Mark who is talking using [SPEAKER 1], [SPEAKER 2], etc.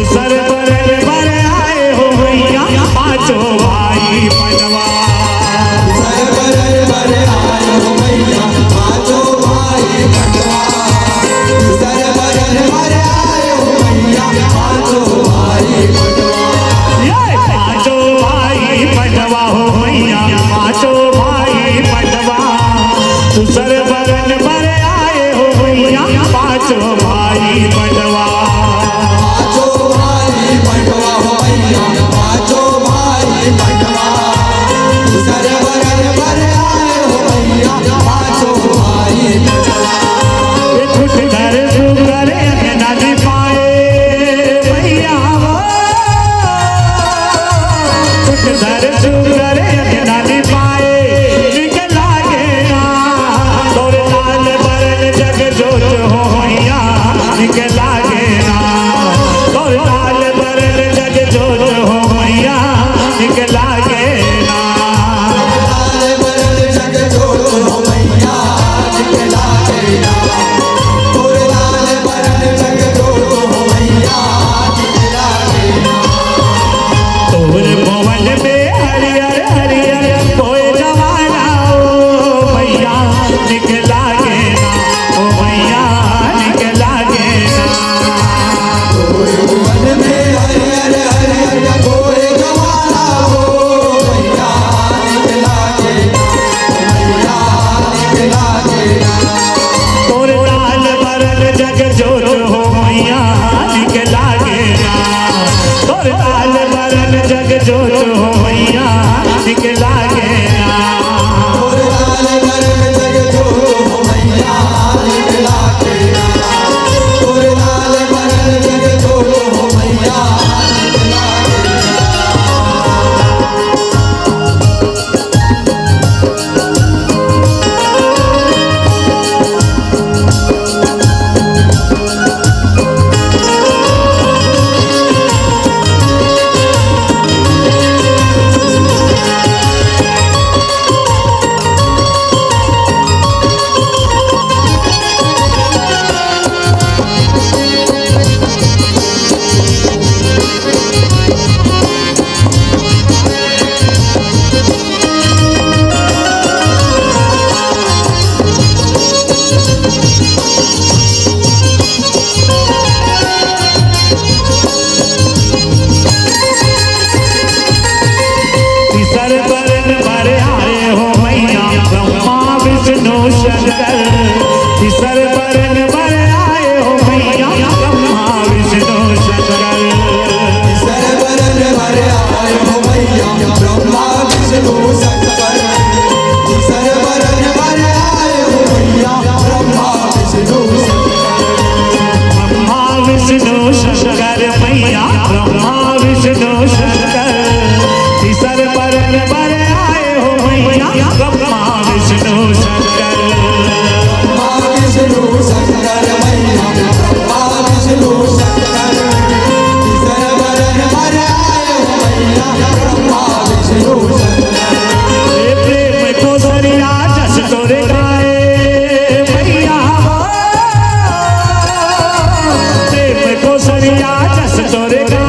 [SPEAKER 1] दूसर बरन बर आए हो मैया पांचों भाई बनवा। दूसर बरन बर आए हो मैया पांचों भाई बनवा। दूसर बरन बर आए हो मैया पांचों भाई बनवा। ये पांचों भाई बनवा हो मैया पांचों भाई बनवा। दूसर बरन बर आए हो मैया पांचों भाई बनवा। पांचों भाई बनवा हो मैया पांचों भाई बनवा। दूसर बरन बर आए हो मैया पांचों भाई बनवा। छुट कर सुगर अंगना दी पाए मैया छुट कर सुगर अंगना दी पाए निकला गया तोर लाल बरन जग जोत हो मैया निकला गया तोर लाल बरन जग जोत हो मैया निकला गया। लाल बरन जग जोत हो मैया निकला गया तोर लाल बरन जग जोत हो मैया निकला गया। तोर भवन में हरियर हरियर कोई जवाना ओ मैया निकला गया ओ मैया निकला गया। तोर भवन में हरियर हरियर कोई जवाना ओ मैया निकला गया मैया निकला गया। तोर लाल बरन जग जोत हो मैया निकला गया तोर लाल बरन जग जोत हो मैया निकला गया। तोर लाल बरन जग जोत हो मैया निकला गया तोर लाल बरन जग जोत हो मैया निकला गया। तीसर बरन बर आए हो मैया ब्रह्मा विष्णु शंकर। तीसर बरन बर आए हो मैया ब्रह्मा विष्णु शंकर। तीसर बरन बर आए हो मैया ब्रह्मा विष्णु शंकर। तीसर बरन बर आए हो मैया ब्रह्मा विष्णु शंकर। ब्रह्मा विष्णु शंकर मैया ब्रह्मा विष्णु शंकर। तीसर बरन बर आए हो मैया ब्रह्मा विष्णु शंकर। ब्रह्मा विष्णु शंकर मैया ब्रह्मा विष्णु शंकर। तीसर बरन बर आए हो मैया ब्रह्मा विष्णु शंकर। प्रेम को सरिया जस तोरे गाए मैया प्रेम को सरिया जस तोरे गाए।